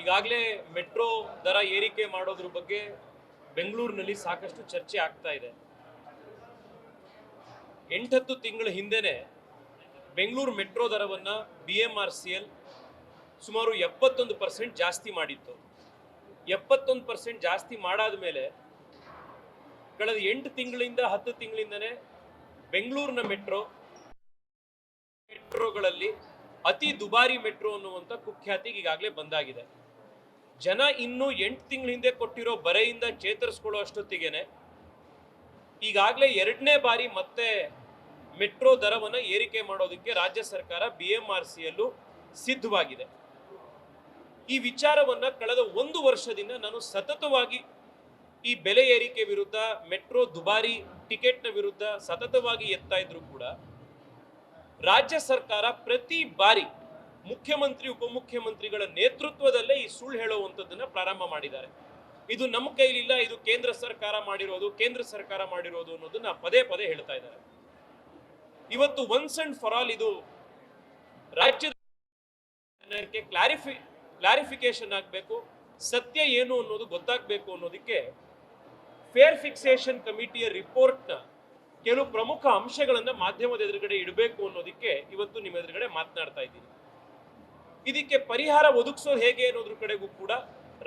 ಈಗಾಗಲೇ ಮೆಟ್ರೋ ದರ ಏರಿಕೆ ಮಾಡೋದ್ರ ಬಗ್ಗೆ ಬೆಂಗಳೂರಿನಲ್ಲಿ ಸಾಕಷ್ಟು ಚರ್ಚೆ ಆಗ್ತಾ ಇದೆ. 8-10 ತಿಂಗಳ ಹಿಂದೆನೆ ಬೆಂಗಳೂರು ಮೆಟ್ರೋ ದರವನ್ನ BMRCL ಸುಮಾರು 71% ಜಾಸ್ತಿ ಮಾಡಿತ್ತು. 71% ಜಾಸ್ತಿ ಮಾಡಾದ ಮೇಲೆ ಕಳೆದ 8 ತಿಂಗಳಿಂದ 10 ತಿಂಗಳಿಂದನೇ ಬೆಂಗಳೂರಿನ ಮೆಟ್ರೋಗಳಲ್ಲಿ ಅತಿ ದುಬಾರಿ ಮೆಟ್ರೋ ಅನ್ನುವಂಥ ಕುಖ್ಯಾತಿಗೆ ಈಗಾಗಲೇ ಬಂದಾಗಿದೆ. ಜನ ಇನ್ನು 8 ತಿಂಗಳ ಹಿಂದೆ ಕೊಟ್ಟಿರೋ ಬರೆಯಿಂದ ಚೇತರಿಸ್ಕೊಳ್ಳೋ ಅಷ್ಟೊತ್ತಿಗೆನೆ ಈಗಾಗಲೇ 2ನೇ ಬಾರಿ ಮತ್ತೆ ಮೆಟ್ರೋ ದರವನ್ನು ಏರಿಕೆ ಮಾಡೋದಕ್ಕೆ ರಾಜ್ಯ ಸರ್ಕಾರ BMRCL ಸಿದ್ಧವಾಗಿದೆ. ಈ ವಿಚಾರವನ್ನ ಕಳೆದ 1 ವರ್ಷದಿಂದ ನಾನು ಸತತವಾಗಿ ಈ ಬೆಲೆ ಏರಿಕೆ ವಿರುದ್ಧ, ಮೆಟ್ರೋ ದುಬಾರಿ ಟಿಕೆಟ್ನ ವಿರುದ್ಧ ಸತತವಾಗಿ ಎತ್ತಾ ಇದ್ರು ಕೂಡ ರಾಜ್ಯ ಸರ್ಕಾರ ಪ್ರತಿ ಬಾರಿ ಮುಖ್ಯಮಂತ್ರಿ ಉಪಮುಖ್ಯಮಂತ್ರಿಗಳ ನೇತೃತ್ವದಲ್ಲೇ ಈ ಸುಳ್ಳು ಹೇಳುವಂಥದ್ದನ್ನ ಪ್ರಾರಂಭ ಮಾಡಿದ್ದಾರೆ. ಇದು ನಮ್ಮ ಕೈಲಿಲ್ಲ, ಇದು ಕೇಂದ್ರ ಸರ್ಕಾರ ಮಾಡಿರೋದು ಅನ್ನೋದನ್ನ ಪದೇ ಪದೇ ಹೇಳ್ತಾ ಇದ್ದಾರೆ. ಇವತ್ತು ಒನ್ಸ್ ಅಂಡ್ ಫಾರ್ ಆಲ್ ಇದು ರಾಜ್ಯದ ಕ್ಲಾರಿಫಿಕೇಶನ್ ಆಗಬೇಕು, ಸತ್ಯ ಏನು ಅನ್ನೋದು ಗೊತ್ತಾಗಬೇಕು ಅನ್ನೋದಕ್ಕೆ ಫೇರ್ ಫಿಕ್ಸೇಷನ್ ಕಮಿಟಿಯ ರಿಪೋರ್ಟ್ನ ಕೆಲವು ಪ್ರಮುಖ ಅಂಶಗಳನ್ನ ಮಾಧ್ಯಮದ ಎದುರುಗಡೆ ಇಡಬೇಕು ಅನ್ನೋದಕ್ಕೆ ಇವತ್ತು ನಿಮ್ಮ ಎದುರುಗಡೆ ಮಾತನಾಡ್ತಾ ಇದ್ದೀನಿ. ಇದಕ್ಕೆ ಪರಿಹಾರ ಒದಗಿಸೋದು ಹೇಗೆ ಅನ್ನೋದ್ರ ಕಡೆಗೂ ಕೂಡ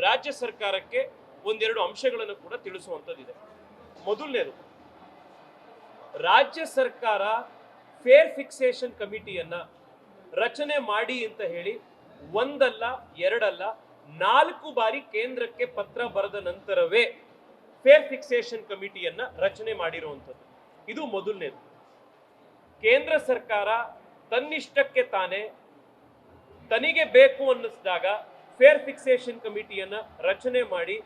ರಾಜ್ಯ ಸರ್ಕಾರಕ್ಕೆ ಒಂದೆರಡು ಅಂಶಗಳನ್ನು ಕೂಡ ತಿಳಿಸುವಂಥದ್ದಿದೆ. ಮೊದಲನೇದು, ರಾಜ್ಯ ಸರ್ಕಾರ ಫೇರ್ ಫಿಕ್ಸೇಷನ್ ಕಮಿಟಿಯನ್ನ ರಚನೆ ಮಾಡಿ ಅಂತ ಹೇಳಿ ಒಂದಲ್ಲ ಎರಡಲ್ಲ 4 ಬಾರಿ ಕೇಂದ್ರಕ್ಕೆ ಪತ್ರ ಬರೆದ ನಂತರವೇ ಫೇರ್ ಫಿಕ್ಸೇಷನ್ ಕಮಿಟಿಯನ್ನ ರಚನೆ ಮಾಡಿರುವಂಥದ್ದು. ಇದು ಮೊದಲನೇದು. ಕೇಂದ್ರ ಸರ್ಕಾರ ತನ್ನಿಷ್ಟಕ್ಕೆ ತಾನೇ ತನಿಗೆ ಬೇಕು ಅನ್ನಿಸಿದಾಗ ಫೇರ್ ಫಿಕ್ಸೇಷನ್ ಕಮಿಟಿಯನ್ನ ರಚನೆ ಮಾಡಿ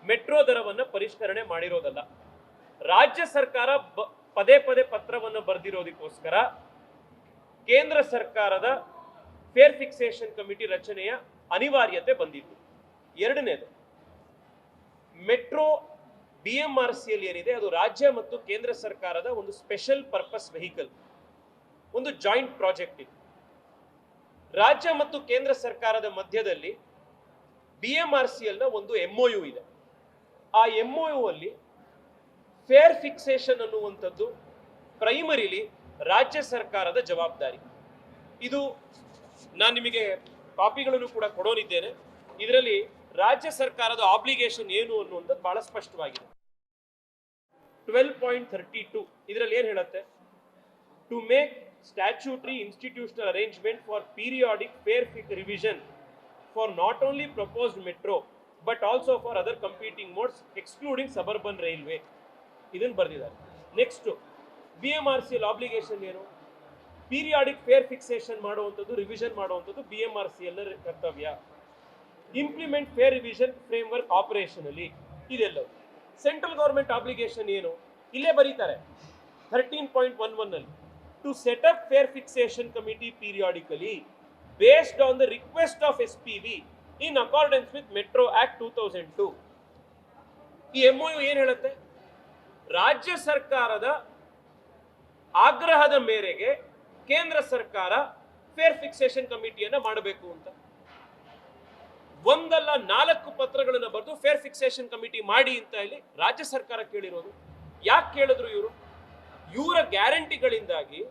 ಮೆಟ್ರೋ ದರವನ್ನು ಪರಿಷ್ಕರಣೆ ಮಾಡಿರೋದಲ್ಲ. ರಾಜ್ಯ ಸರ್ಕಾರ ಪದೇ ಪದೇ ಪತ್ರವನ್ನು ಬರೆದಿರೋದಕ್ಕೋಸ್ಕರ ಕೇಂದ್ರ ಸರ್ಕಾರದ ಫೇರ್ ಫಿಕ್ಸೇಷನ್ ಕಮಿಟಿ ರಚನೆಯ ಅನಿವಾರ್ಯತೆ ಬಂದಿತ್ತು. ಎರಡನೇದು, ಮೆಟ್ರೋ BMRCL ಏನಿದೆ ಅದು ರಾಜ್ಯ ಮತ್ತು ಕೇಂದ್ರ ಸರ್ಕಾರದ ಒಂದು ಸ್ಪೆಷಲ್ ಪರ್ಪಸ್ ವೆಹಿಕಲ್, ಒಂದು ಜಾಯಿಂಟ್ ಪ್ರಾಜೆಕ್ಟ್ ಇದೆ. ರಾಜ್ಯ ಮತ್ತು ಕೇಂದ್ರ ಸರ್ಕಾರದ ಮಧ್ಯದಲ್ಲಿ BMRCL ನ ಒಂದು MOU ಇದೆ. ಆ MOU ಅಲ್ಲಿ ಫೇರ್ ಫಿಕ್ಸೇಷನ್ ಅನ್ನುವಂಥದ್ದು ಪ್ರೈಮರಿಲಿ ರಾಜ್ಯ ಸರ್ಕಾರದ ಜವಾಬ್ದಾರಿ. ಇದು ನಾನು ನಿಮಗೆ ಕಾಪಿಗಳನ್ನು ಕೂಡ ಕೊಡೋನಿದ್ದೇನೆ. ಇದರಲ್ಲಿ ರಾಜ್ಯ ಸರ್ಕಾರದ ಆಬ್ಲಿಗೇಷನ್ ಏನು ಅನ್ನುವಂಥದ್ದು ಬಹಳ ಸ್ಪಷ್ಟವಾಗಿದೆ. 12.32 ಇದರಲ್ಲಿ ಏನು ಹೇಳುತ್ತೆ? To make statutory institutional arrangement for periodic fare revision for not only proposed metro but also for other competing modes excluding suburban railway. ಇದನ್ನು ಬರೆದಿದ್ದಾರೆ. ನೆಕ್ಸ್ಟ್, BMRCL ಆಬ್ಲಿಗೇಷನ್ ಏನು? ಪೀರಿಯಾಡಿಕ್ ಫೇರ್ ಫಿಕ್ಸೇಷನ್ ಮಾಡುವಂಥದ್ದು, ರಿವಿಷನ್ ಮಾಡುವಂಥದ್ದು BMRCL ನ ಕರ್ತವ್ಯ. Implement fare revision framework operationally, ಇದೆಲ್ಲವೂ. Central government obligation ಏನು? ಇಲ್ಲೇ ಬರೀತಾರೆ 13.11 ನಲ್ಲಿ, to set up fare fixation committee periodically based on the request of SPV in accordance with metro act 2002. ಈ MOU ಏನ್ ಹೇಳುತ್ತೆ? ರಾಜ್ಯ ಸರ್ಕಾರದ ಆಗ್ರಹದ ಮೇರೆಗೆ ಕೇಂದ್ರ ಸರ್ಕಾರ ಫೇರ್ ಫಿಕ್ಸೇಷನ್ ಕಮಿಟಿಯನ್ನ ಮಾಡಬೇಕು ಅಂತ. ಒಂದಲ್ಲ 4 ಪತ್ರಗಳನ್ನು ಬರೆದು ಫೇರ್ ಫಿಕ್ಸೇಷನ್ ಕಮಿಟಿ ಮಾಡಿ ಅಂತ ಹೇಳಿ ರಾಜ್ಯ ಸರ್ಕಾರ ಕೇಳಿರೋದು. ಯಾಕೆ ಕೇಳಿದ್ರು ಇವರು? ಇವರ ಗ್ಯಾರಂಟಿಗಳಿಂದಾಗಿ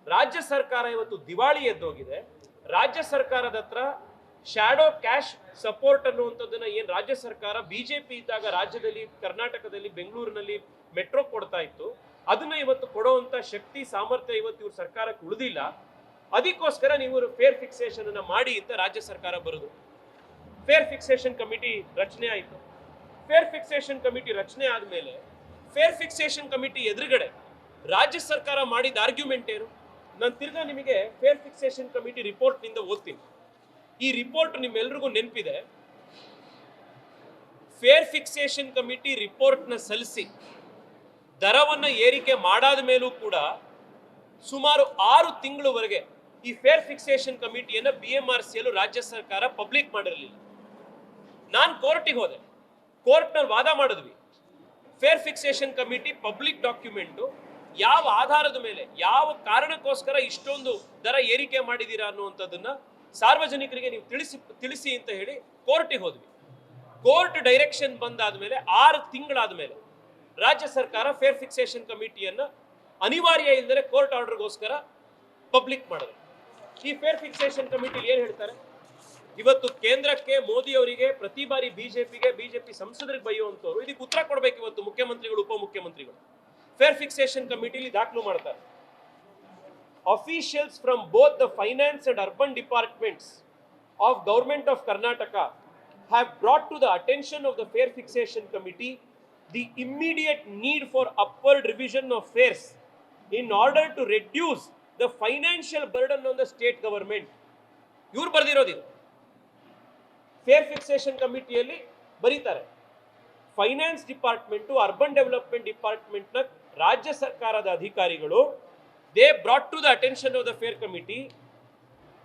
ರಾಜ್ಯ ಸರ್ಕಾರ ಇವತ್ತು ದಿವಾಳಿ ಎದ್ದೋಗಿದೆ. ರಾಜ್ಯ ಸರ್ಕಾರದ ಹತ್ರ ಶ್ಯಾಡೋ ಕ್ಯಾಶ್ ಸಪೋರ್ಟ್ ಅನ್ನುವಂಥದ್ದನ್ನ ಏನ್ ರಾಜ್ಯ ಸರ್ಕಾರ BJP ಇದ್ದಾಗ ರಾಜ್ಯದಲ್ಲಿ, ಕರ್ನಾಟಕದಲ್ಲಿ, ಬೆಂಗಳೂರಿನಲ್ಲಿ ಮೆಟ್ರೋ ಕೊಡ್ತಾ ಇತ್ತು, ಅದನ್ನ ಇವತ್ತು ಕೊಡುವಂತ ಶಕ್ತಿ ಸಾಮರ್ಥ್ಯ ಇವತ್ತು ಇವ್ರ ಸರ್ಕಾರಕ್ಕೆ ಉಳಿದಿಲ್ಲ. ಅದಕ್ಕೋಸ್ಕರ ನೀವು ಫೇರ್ ಫಿಕ್ಸೇಷನ್ ಅನ್ನ ಮಾಡಿ ಅಂತ ರಾಜ್ಯ ಸರ್ಕಾರ ಬರೋದು. ಫೇರ್ ಫಿಕ್ಸೇಷನ್ ಕಮಿಟಿ ರಚನೆ ಆಯಿತು. ಫೇರ್ ಫಿಕ್ಸೇಷನ್ ಕಮಿಟಿ ರಚನೆ ಆದಮೇಲೆ ಫೇರ್ ಫಿಕ್ಸೇಷನ್ ಕಮಿಟಿ ಎದುರುಗಡೆ ರಾಜ್ಯ ಸರ್ಕಾರ ಮಾಡಿದ ಆರ್ಗ್ಯುಮೆಂಟ್ ಏನು? ನಾನು ತಿರ್ಗಾ ನಿಮಗೆ ಫೇರ್ ಫಿಕ್ಸೇಷನ್ ಕಮಿಟಿ ರಿಪೋರ್ಟ್ ನಿಂದ ಓದ್ತೀನಿ. ಈ ರಿಪೋರ್ಟ್ ನಿಮ್ಮೆಲ್ರಿಗೂ ನೆನಪಿದೆ. ಫೇರ್ ಫಿಕ್ಸೇಷನ್ ಕಮಿಟಿ ರಿಪೋರ್ಟ್ನ ಸಲ್ಲಿಸಿ ದರವನ್ನು ಏರಿಕೆ ಮಾಡಾದ ಮೇಲೂ ಕೂಡ ಸುಮಾರು 6 ತಿಂಗಳವರೆಗೆ ಈ ಫೇರ್ ಫಿಕ್ಸೇಷನ್ ಕಮಿಟಿಯನ್ನು BMRCL ರಾಜ್ಯ ಸರ್ಕಾರ ಪಬ್ಲಿಕ್ ಮಾಡಿರಲಿಲ್ಲ. ನಾನು ಕೋರ್ಟಿಗೆ ಹೋದೆ, ಕೋರ್ಟ್ನಲ್ಲಿ ವಾದ ಮಾಡಿದ್ವಿ. Fair fixation committee public document ಯಾವ ಆಧಾರದ ಮೇಲೆ, ಯಾವ ಕಾರಣಕ್ಕೋಸ್ಕರ ಇಷ್ಟೊಂದು ದರ ಏರಿಕೆ ಮಾಡಿದ್ದೀರಾ ಅನ್ನುವಂಥದ್ದನ್ನ ಸಾರ್ವಜನಿಕರಿಗೆ ನೀವು ತಿಳಿಸಿ ಅಂತ ಹೇಳಿ ಕೋರ್ಟಿಗೆ ಹೋದ್ವಿ. ಕೋರ್ಟ್ ಡೈರೆಕ್ಷನ್ ಬಂದಾದ್ಮೇಲೆ 6 ತಿಂಗಳಾದ ಮೇಲೆ ರಾಜ್ಯ ಸರ್ಕಾರ ಫೇರ್ ಫಿಕ್ಸೇಷನ್ ಕಮಿಟಿಯನ್ನ ಅನಿವಾರ್ಯ ಇಲ್ಲದೆ ಕೋರ್ಟ್ ಆರ್ಡರ್ಗೋಸ್ಕರ ಪಬ್ಲಿಕ್ ಮಾಡಿದ್ರು. ಈ ಫೇರ್ ಫಿಕ್ಸೇಷನ್ ಕಮಿಟಿಲಿ ಏನ್ ಹೇಳ್ತಾರೆ? ಇವತ್ತು ಕೇಂದ್ರಕ್ಕೆ ಮೋದಿ ಅವರಿಗೆ ಪ್ರತಿ ಬಾರಿ ಬಿಜೆಪಿ ಸಂಸದರಿಗೆ ಬೈಯುವಂತವ್ರು ಇದಕ್ಕೆ ಉತ್ತರ ಕೊಡ್ಬೇಕು. ಇವತ್ತು ಮುಖ್ಯಮಂತ್ರಿಗಳು, ಉಪಮುಖ್ಯಮಂತ್ರಿಗಳು ಫೇರ್ ಫಿಕ್ಸೇಷನ್ ಕಮಿಟಿಲಿ ದಾಖಲು ಮಾಡ್ತಾರೆ. Officials from both the finance and urban departments of government of Karnataka have brought to the attention of the fair fixation committee the immediate need for upward revision of fares in order to reduce the financial burden on the state government. ಇವರು ಬರೆದಿರೋದು fair fixation ಕಮಿಟಿಯಲ್ಲಿ ಬರೀತಾರೆ. Finance department, urban development department ನ ರಾಜ್ಯ ಸರ್ಕಾರದ ಅಧಿಕಾರಿಗಳು they brought to the attention of the fair committee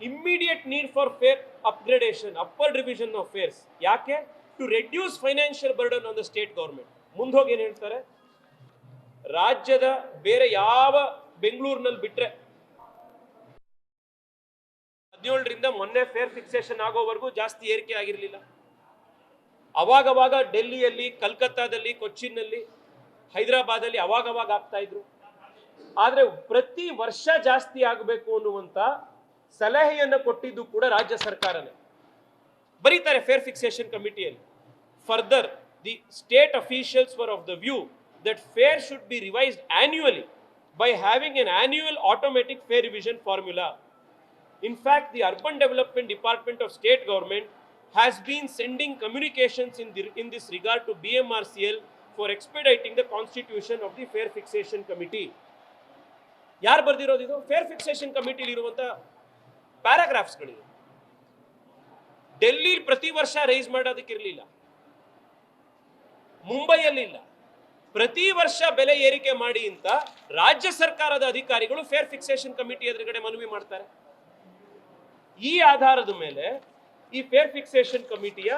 immediate need for fare upgradation, upward revision of fares. ಯಾಕೆ? to reduce financial burden on the state government. ಮುಂದೋಗಿ ಏನು ಹೇಳ್ತಾರೆ? ರಾಜ್ಯದ ಬೇರೆ ಯಾವ ಬೆಂಗಳೂರಿನಲ್ಲಿ ಬಿಟ್ರೆ 17ರಿಂದ ಮೊನ್ನೆ ಫೇರ್ ಫಿಕ್ಸೇಷನ್ ಆಗೋವರೆಗೂ ಜಾಸ್ತಿ ಏರಿಕೆ ಆಗಿರಲಿಲ್ಲ. ಅವಾಗವಾಗ ಡೆಲ್ಲಿಯಲ್ಲಿ, ಕಲ್ಕತ್ತಾದಲ್ಲಿ, ಕೊಚ್ಚಿನಲ್ಲಿ, ಹೈದರಾಬಾದಲ್ಲಿ ಅವಾಗವಾಗ ಆಗ್ತಾ ಇದ್ರು. ಆದ್ರೆ ಪ್ರತಿ ವರ್ಷ ಜಾಸ್ತಿ ಆಗಬೇಕು ಅನ್ನುವಂತ ಸಲಹೆಯನ್ನು ಕೊಟ್ಟಿದ್ದು ಕೂಡ ರಾಜ್ಯ ಸರ್ಕಾರನೇ. ಬರೀತಾರೆ ಫೇರ್ ಫಿಕ್ಸೇಷನ್ ಕಮಿಟಿಯಲ್ಲಿ. Further, the state officials were of the view that fare should be revised annually by having an annual automatic fare revision formula. In fact, the Urban Development Department of State Government has been sending communications in this regard to BMRCL for expediting the constitution of the Fair Fixation Committee. ಯಾರು ಬರ್ದಿರೋದು ಇದು? Fair fixation ಕಮಿಟಿಲಿ ಇರುವಂತ ಪ್ಯಾರಾಗ್ರಾಫ್ಸ್ಗಳಿವೆ. ಡೆಲ್ಲಿ ಪ್ರತಿ ವರ್ಷ rice ಮಾಡೋದಕ್ಕಿರಲಿಲ್ಲ, ಮುಂಬೈಯಲ್ಲಿ ಇಲ್ಲ. ಪ್ರತಿ ವರ್ಷ ಬೆಲೆ ಏರಿಕೆ ಮಾಡಿ ಅಂತ ರಾಜ್ಯ ಸರ್ಕಾರದ ಅಧಿಕಾರಿಗಳು ಫೇರ್ ಫಿಕ್ಸೇಷನ್ ಕಮಿಟಿ ಎದುರುಗಡೆ ಮನವಿ ಮಾಡ್ತಾರೆ. ಈ ಆಧಾರದ ಮೇಲೆ ಈ ಫೇರ್ ಫಿಕ್ಸೇಷನ್ ಕಮಿಟಿಯ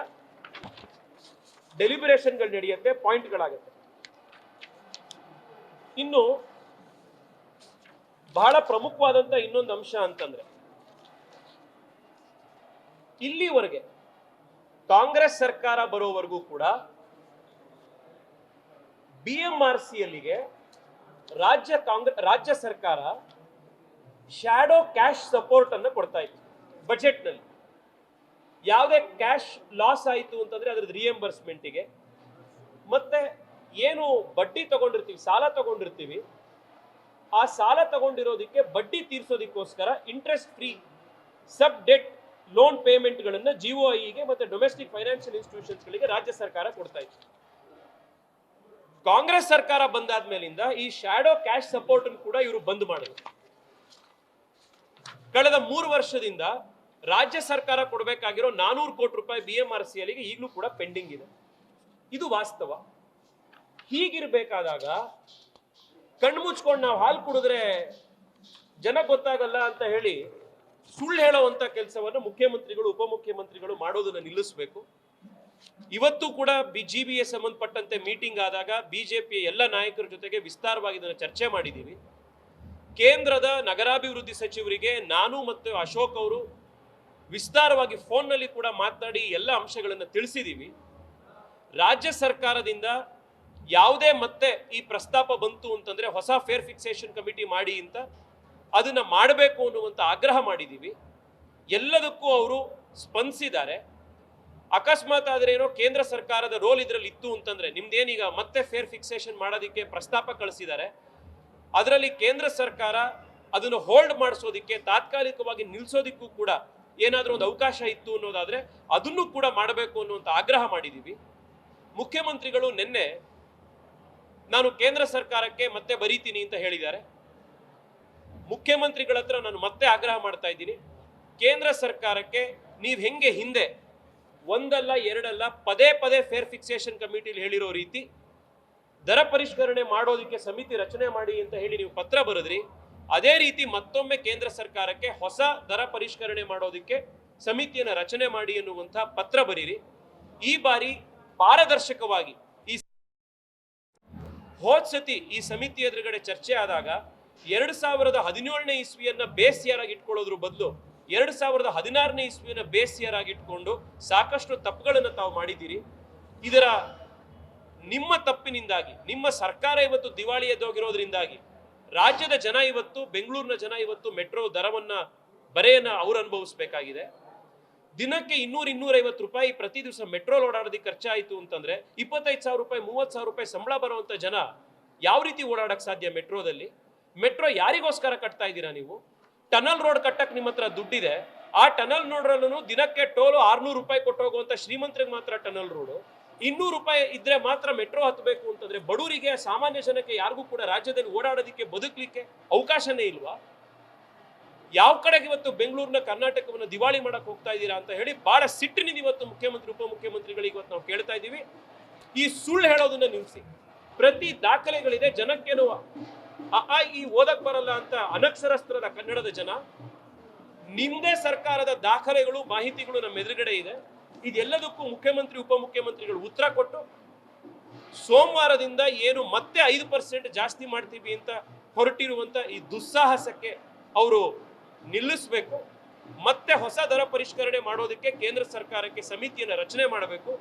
ಡೆಲಿಬರೇಷನ್ಗಳು ನಡೆಯುತ್ತೆ, ಪಾಯಿಂಟ್ಗಳಾಗುತ್ತೆ. ಇನ್ನು ಬಹಳ ಪ್ರಮುಖವಾದಂತ ಇನ್ನೊಂದು ಅಂಶ ಅಂತಂದ್ರೆ, ಇಲ್ಲಿವರೆಗೆ ಕಾಂಗ್ರೆಸ್ ಸರ್ಕಾರ ಬರೋವರೆಗೂ ಕೂಡ ಬಿಎಂಆರ್ಸಿಎಲ್ಗೆ ರಾಜ್ಯ ಸರ್ಕಾರ ಶ್ಯಾಡೋ ಕ್ಯಾಶ್ ಸಪೋರ್ಟ್ ಅನ್ನು ಕೊಡ್ತಾ ಇತ್ತು. ಬಜೆಟ್ ನಲ್ಲಿ ಯಾವುದೇ ಕ್ಯಾಶ್ ಲಾಸ್ ಆಯಿತು ಅಂತಂದ್ರೆ ಅದ್ರದ್ದು ರಿಯಂಬರ್ಸ್ಮೆಂಟ್ಗೆ, ಮತ್ತೆ ಏನು ಬಡ್ಡಿ ತಗೊಂಡಿರ್ತೀವಿ, ಸಾಲ ತಗೊಂಡಿರ್ತೀವಿ, ಆ ಸಾಲ ತಗೊಂಡಿರೋದಕ್ಕೆ ಬಡ್ಡಿ ತೀರ್ಸೋದಕ್ಕೋಸ್ಕರ ಇಂಟ್ರೆಸ್ಟ್ ಫ್ರೀ ಸಬ್ ಡೆಟ್ ಲೋನ್ ಪೇಮೆಂಟ್ಗಳನ್ನು ಜಿಒಐಗೆ ಮತ್ತೆ ಡೊಮೆಸ್ಟಿಕ್ ಫೈನಾನ್ಷಿಯಲ್ ಇನ್ಸ್ಟಿಟ್ಯೂಷನ್ಸ್ಗಳಿಗೆ ರಾಜ್ಯ ಸರ್ಕಾರ ಕೊಡ್ತಾ ಇತ್ತು. ಕಾಂಗ್ರೆಸ್ ಸರ್ಕಾರ ಬಂದಾದ್ಮೇಲಿಂದ ಈ ಶ್ಯಾಡೋ ಕ್ಯಾಶ್ ಸಪೋರ್ಟ್ ಕೂಡ ಇವರು ಬಂದ್ ಮಾಡಿದ್ರು. ಕಳೆದ 3 ವರ್ಷದಿಂದ ರಾಜ್ಯ ಸರ್ಕಾರ ಕೊಡಬೇಕಾಗಿರೋ 400 ಕೋಟಿ ರೂಪಾಯಿ ಬಿಎಂಆರ್ಸಿಎಲ್ಗೆ ಈಗಲೂ ಕೂಡ ಪೆಂಡಿಂಗ್ ಇದೆ. ಇದು ವಾಸ್ತವ. ಹೀಗಿರ್ಬೇಕಾದಾಗ ಕಣ್ಮುಚ್ಕೊಂಡು ನಾವು ಹಾಲು ಕುಡಿದ್ರೆ ಜನ ಗೊತ್ತಾಗಲ್ಲ ಅಂತ ಹೇಳಿ ಸುಳ್ಳು ಹೇಳುವಂತ ಕೆಲಸವನ್ನು ಮುಖ್ಯಮಂತ್ರಿಗಳು, ಉಪಮುಖ್ಯಮಂತ್ರಿಗಳು ಮಾಡೋದನ್ನ ನಿಲ್ಲಿಸಬೇಕು. ಇವತ್ತು ಕೂಡ ಜಿಬಿಎ ಸಂಬಂಧಪಟ್ಟಂತೆ ಮೀಟಿಂಗ್ ಆದಾಗ ಬಿಜೆಪಿಯ ಎಲ್ಲ ನಾಯಕರ ಜೊತೆಗೆ ವಿಸ್ತಾರವಾಗಿ ಇದನ್ನು ಚರ್ಚೆ ಮಾಡಿದ್ದೀವಿ. ಕೇಂದ್ರದ ನಗರಾಭಿವೃದ್ಧಿ ಸಚಿವರಿಗೆ ನಾನು ಮತ್ತು ಅಶೋಕ್ ಅವರು ವಿಸ್ತಾರವಾಗಿ ಫೋನ್ನಲ್ಲಿ ಕೂಡ ಮಾತನಾಡಿ ಎಲ್ಲ ಅಂಶಗಳನ್ನು ತಿಳಿಸಿದ್ದೀವಿ. ರಾಜ್ಯ ಸರ್ಕಾರದಿಂದ ಯಾವುದೇ ಮತ್ತೆ ಈ ಪ್ರಸ್ತಾಪ ಬಂತು ಅಂತಂದ್ರೆ ಹೊಸ ಫೇರ್ ಫಿಕ್ಸೇಷನ್ ಕಮಿಟಿ ಮಾಡಿ ಅಂತ ಅದನ್ನ ಮಾಡಬೇಕು ಅನ್ನುವಂತ ಆಗ್ರಹ ಮಾಡಿದ್ದೀವಿ. ಎಲ್ಲದಕ್ಕೂ ಅವರು ಸ್ಪಂದಿಸಿದ್ದಾರೆ. ಅಕಸ್ಮಾತ್ ಆದ್ರೆ ಏನೋ ಕೇಂದ್ರ ಸರ್ಕಾರದ ರೋಲ್ ಇದರಲ್ಲಿ ಇತ್ತು ಅಂತಂದ್ರೆ, ನಿಮ್ದೇನೀಗ ಮತ್ತೆ ಫೇರ್ ಫಿಕ್ಸೇಷನ್ ಮಾಡೋದಕ್ಕೆ ಪ್ರಸ್ತಾಪ ಕಳಿಸಿದ್ದಾರೆ, ಅದರಲ್ಲಿ ಕೇಂದ್ರ ಸರ್ಕಾರ ಅದನ್ನು ಹೋಲ್ಡ್ ಮಾಡಿಸೋದಿಕ್ಕೆ, ತಾತ್ಕಾಲಿಕವಾಗಿ ನಿಲ್ಲಿಸೋದಿಕ್ಕೂ ಕೂಡ ಏನಾದರೂ ಒಂದು ಅವಕಾಶ ಇತ್ತು ಅನ್ನೋದಾದ್ರೆ ಅದನ್ನು ಕೂಡ ಮಾಡಬೇಕು ಅನ್ನುವಂಥ ಆಗ್ರಹ ಮಾಡಿದ್ದೀವಿ. ಮುಖ್ಯಮಂತ್ರಿಗಳು ನಿನ್ನೆ ನಾನು ಕೇಂದ್ರ ಸರ್ಕಾರಕ್ಕೆ ಮತ್ತೆ ಬರೀತೀನಿ ಅಂತ ಹೇಳಿದ್ದಾರೆ. ಮುಖ್ಯಮಂತ್ರಿಗಳ ಹತ್ರ ನಾನು ಮತ್ತೆ ಆಗ್ರಹ ಮಾಡ್ತಾ ಇದ್ದೀನಿ, ಕೇಂದ್ರ ಸರ್ಕಾರಕ್ಕೆ ನೀವು ಹೆಂಗೆ ಹಿಂದೆ ಒಂದಲ್ಲ ಎರಡಲ್ಲ ಪದೇ ಪದೇ ಫೇರ್ ಫಿಕ್ಸೇಷನ್ ಕಮಿಟಿಲಿ ಹೇಳಿರೋ ರೀತಿ ದರ ಪರಿಷ್ಕರಣೆ ಮಾಡೋದಕ್ಕೆ ಸಮಿತಿ ರಚನೆ ಮಾಡಿ ಅಂತ ಹೇಳಿ ನೀವು ಪತ್ರ ಬರೆದ್ರಿ, ಅದೇ ರೀತಿ ಮತ್ತೊಮ್ಮೆ ಕೇಂದ್ರ ಸರ್ಕಾರಕ್ಕೆ ಹೊಸ ದರ ಪರಿಷ್ಕರಣೆ ಮಾಡೋದಕ್ಕೆ ಸಮಿತಿಯನ್ನು ರಚನೆ ಮಾಡಿ ಎನ್ನುವಂಥ ಪತ್ರ ಬರೀರಿ. ಈ ಬಾರಿ ಪಾರದರ್ಶಕವಾಗಿ ಹೋದ್ ಸತಿ ಈ ಸಮಿತಿ ಎದುರುಗಡೆ ಚರ್ಚೆ ಆದಾಗ 2017ನೇ ಇಸ್ವಿಯನ್ನ ಬೇಸ್ ಇಯರ್ ಆಗಿ ಇಟ್ಕೊಳ್ಳೋದ್ರ ಬದಲು 2016ನೇ ಇಸ್ವಿನ ಬೇಸ್ ಇಯರ್ ಆಗಿಟ್ಕೊಂಡು ಸಾಕಷ್ಟು ತಪ್ಪುಗಳನ್ನು ತಾವು ಮಾಡಿದ್ದೀರಿ. ಇದರ ನಿಮ್ಮ ತಪ್ಪಿನಿಂದಾಗಿ ನಿಮ್ಮ ಸರ್ಕಾರ ಇವತ್ತು ದಿವಾಳಿ ಎದ್ದೋಗಿರೋದ್ರಿಂದಾಗಿ ರಾಜ್ಯದ ಜನ ಇವತ್ತು, ಬೆಂಗಳೂರಿನ ಜನ ಇವತ್ತು ಮೆಟ್ರೋ ದರವನ್ನ ಬರೆಯನ್ನ ಅವ್ರು ಅನುಭವಿಸಬೇಕಾಗಿದೆ. ದಿನಕ್ಕೆ 200-250 ರೂಪಾಯಿ ಪ್ರತಿ ದಿವಸ ಮೆಟ್ರೋಲ್ ಓಡಾಡೋದಕ್ಕೆ ಖರ್ಚಾಯಿತು ಅಂತಂದ್ರೆ 25,000 ರೂಪಾಯಿ 30,000 ರೂಪಾಯಿ ಸಂಬಳ ಬರುವಂತ ಜನ ಯಾವ ರೀತಿ ಓಡಾಡಕ್ ಸಾಧ್ಯ ಮೆಟ್ರೋದಲ್ಲಿ? ಮೆಟ್ರೋ ಯಾರಿಗೋಸ್ಕರ ಕಟ್ತಾ ಇದ್ದೀರಾ ನೀವು? ಟನಲ್ ರೋಡ್ ಕಟ್ಟಕ್ ನಿಮ್ಮ ಹತ್ರ ದುಡ್ಡಿದೆ. ಆ ಟನಲ್ ರೋಡ್ರಲ್ಲೂ ದಿನಕ್ಕೆ ಟೋಲು 600 ರೂಪಾಯಿ ಕೊಟ್ಟು ಹೋಗುವಂತ ಶ್ರೀಮಂತರಿಗೆ ಮಾತ್ರ ಟನಲ್ ರೋಡು. 200 ರೂಪಾಯಿ ಇದ್ರೆ ಮಾತ್ರ ಮೆಟ್ರೋ ಹತ್ತಬೇಕು ಅಂತಂದ್ರೆ ಬಡವರಿಗೆ, ಸಾಮಾನ್ಯ ಜನಕ್ಕೆ ಯಾರಿಗೂ ಕೂಡ ರಾಜ್ಯದಲ್ಲಿ ಓಡಾಡೋದಕ್ಕೆ ಬದುಕಲಿಕ್ಕೆ ಅವಕಾಶನೇ ಇಲ್ವಾ? ಯಾವ ಕಡೆಗೆ ಇವತ್ತು ಬೆಂಗಳೂರಿನ ಕರ್ನಾಟಕವನ್ನು ದಿವಾಳಿ ಮಾಡಕ್ ಹೋಗ್ತಾ ಇದ್ದೀರಾ ಅಂತ ಹೇಳಿ ಬಹಳ ಸಿಟ್ಟಿನಿಂದ ಇವತ್ತು ಮುಖ್ಯಮಂತ್ರಿ ಉಪಮುಖ್ಯಮಂತ್ರಿಗಳಿಗೆ ಇವತ್ತು ನಾವು ಕೇಳ್ತಾ ಇದ್ದೀವಿ. ಈ ಸುಳ್ಳು ಹೇಳೋದನ್ನ ನಿಲ್ಲಿಸಿ. ಪ್ರತಿ ದಾಖಲೆಗಳಿದೆ. ಜನಕ್ಕೇನು ಈ ಓದಕ್ ಬರಲ್ಲ ಅಂತ ಅನಕ್ಷರಸ್ಥರದ ಕನ್ನಡದ ಜನ, ನಿಮ್ದೇ ಸರ್ಕಾರದ ದಾಖಲೆಗಳು, ಮಾಹಿತಿಗಳು ನಮ್ಮ ಎದುರುಗಡೆ ಇದೆ. ಇದೆಲ್ಲದಕ್ಕೂ ಮುಖ್ಯಮಂತ್ರಿ ಉಪಮುಖ್ಯಮಂತ್ರಿಗಳು ಉತ್ತರ ಕೊಟ್ಟು ಸೋಮವಾರದಿಂದ ಏನು ಮತ್ತೆ 5% ಜಾಸ್ತಿ ಮಾಡ್ತೀವಿ ಅಂತ ಹೊರಟಿರುವಂತ ಈ ದುಸ್ಸಾಹಸಕ್ಕೆ ಅವರು ನಿಲ್ಲಿಸಬೇಕು. ಮತ್ತೆ ಹೊಸ ದರ ಪರಿಷ್ಕರಣೆ ಮಾಡೋದಕ್ಕೆ ಕೇಂದ್ರ ಸರ್ಕಾರಕ್ಕೆ ಸಮಿತಿಯನ್ನು ರಚನೆ ಮಾಡಬೇಕು.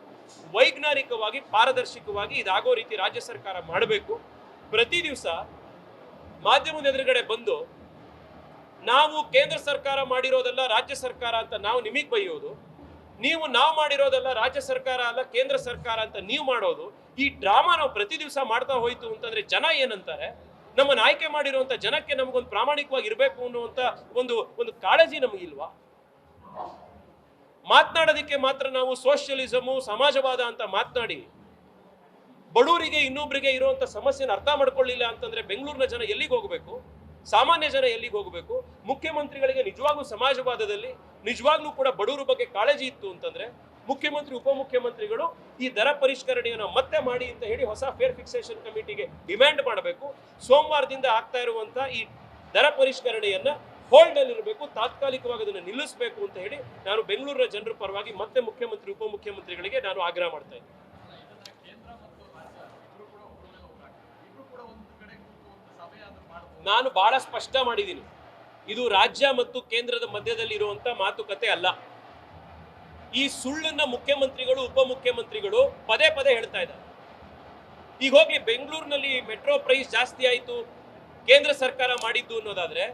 ವೈಜ್ಞಾನಿಕವಾಗಿ, ಪಾರದರ್ಶಕವಾಗಿ ಇದಾಗೋ ರೀತಿ ರಾಜ್ಯ ಸರ್ಕಾರ ಮಾಡಬೇಕು. ಪ್ರತಿ ದಿವಸ ಮಾಧ್ಯಮದ ಎದುರುಗಡೆ ಬಂದು ನಾವು ಕೇಂದ್ರ ಸರ್ಕಾರ ಮಾಡಿರೋದಲ್ಲ ರಾಜ್ಯ ಸರ್ಕಾರ ಅಂತ ನಾವು ನಿಮಗೆ ಬೈಯೋದು, ನಾವು ಮಾಡಿರೋದಲ್ಲ ರಾಜ್ಯ ಸರ್ಕಾರ ಅಲ್ಲ ಕೇಂದ್ರ ಸರ್ಕಾರ ಅಂತ ನೀವು ಮಾಡೋದು, ಈ ಡ್ರಾಮಾ ನಾವು ಪ್ರತಿ ದಿವಸ ಮಾಡ್ತಾ ಹೋಯ್ತು ಅಂತಂದ್ರೆ ಜನ ಏನಂತಾರೆ? ನಮ್ಮನ್ನು ಆಯ್ಕೆ ಮಾಡಿರುವಂತ ಜನಕ್ಕೆ ನಮಗೊಂದು ಪ್ರಾಮಾಣಿಕವಾಗಿ ಇರಬೇಕು ಅನ್ನುವಂತ ಒಂದು ಕಾಳಜಿ ನಮಗಿಲ್ವಾ? ಮಾತನಾಡೋದಕ್ಕೆ ಮಾತ್ರ ನಾವು ಸೋಷಿಯಲಿಸಮು, ಸಮಾಜವಾದ ಅಂತ ಮಾತನಾಡಿ ಬಡವರಿಗೆ, ಇನ್ನೊಬ್ಬರಿಗೆ ಇರುವಂತ ಸಮಸ್ಯೆನ ಅರ್ಥ ಮಾಡ್ಕೊಳ್ಳಿಲ್ಲ ಅಂತಂದ್ರೆ ಬೆಂಗಳೂರಿನ ಜನ ಎಲ್ಲಿಗೆ ಹೋಗಬೇಕು? ಸಾಮಾನ್ಯ ಜನ ಎಲ್ಲಿಗೆ ಹೋಗಬೇಕು? ಮುಖ್ಯಮಂತ್ರಿಗಳಿಗೆ ನಿಜವಾಗ್ಲೂ ಸಮಾಜವಾದದಲ್ಲಿ ನಿಜವಾಗ್ಲೂ ಕೂಡ ಬಡವರ ಬಗ್ಗೆ ಕಾಳಜಿ ಇತ್ತು ಅಂತಂದ್ರೆ ಮುಖ್ಯಮಂತ್ರಿ ಉಪಮುಖ್ಯಮಂತ್ರಿಗಳು ಈ ದರ ಪರಿಷ್ಕರಣೆಯನ್ನು ಮತ್ತೆ ಮಾಡಿ ಅಂತ ಹೇಳಿ ಹೊಸ ಫೇರ್ ಫಿಕ್ಸೇಷನ್ ಕಮಿಟಿಗೆ ಡಿಮ್ಯಾಂಡ್ ಮಾಡಬೇಕು. ಸೋಮವಾರದಿಂದ ಆಗ್ತಾ ಇರುವಂತ ಈ ದರ ಪರಿಷ್ಕರಣೆಯನ್ನ ಹೋಲ್ಡ್ ನಲ್ಲಿ ಇರಬೇಕು, ತಾತ್ಕಾಲಿಕವಾಗಿ ಅದನ್ನು ನಿಲ್ಲಿಸಬೇಕು ಅಂತ ಹೇಳಿ ನಾನು ಬೆಂಗಳೂರಿನ ಜನರ ಪರವಾಗಿ ಮತ್ತೆ ಮುಖ್ಯಮಂತ್ರಿ ಉಪಮುಖ್ಯಮಂತ್ರಿಗಳಿಗೆ ನಾನು ಆಗ್ರಹ ಮಾಡ್ತಾ ಇದ್ದೀನಿ. ನಾನು ಬಹಳ ಸ್ಪಷ್ಟ ಮಾಡಿದ್ದೀನಿ, ಇದು ರಾಜ್ಯ ಮತ್ತು ಕೇಂದ್ರದ ಮಧ್ಯದಲ್ಲಿ ಇರುವಂತ ಮಾತುಕತೆ ಅಲ್ಲ. ಈ ಸುಳ್ಳನ್ನ ಮುಖ್ಯಮಂತ್ರಿಗಳು ಉಪಮುಖ್ಯಮಂತ್ರಿಗಳು ಪದೇ ಪದೇ ಹೇಳ್ತಾ ಇದ್ದಾರೆ. ಈಗ ಹೋಗ್ಲಿ, ಬೆಂಗಳೂರಿನಲ್ಲಿ ಮೆಟ್ರೋ ಪ್ರೈಸ್ ಜಾಸ್ತಿ ಆಯಿತು ಕೇಂದ್ರ ಸರ್ಕಾರ ಮಾಡಿದ್ದು ಅನ್ನೋದಾದ್ರೆ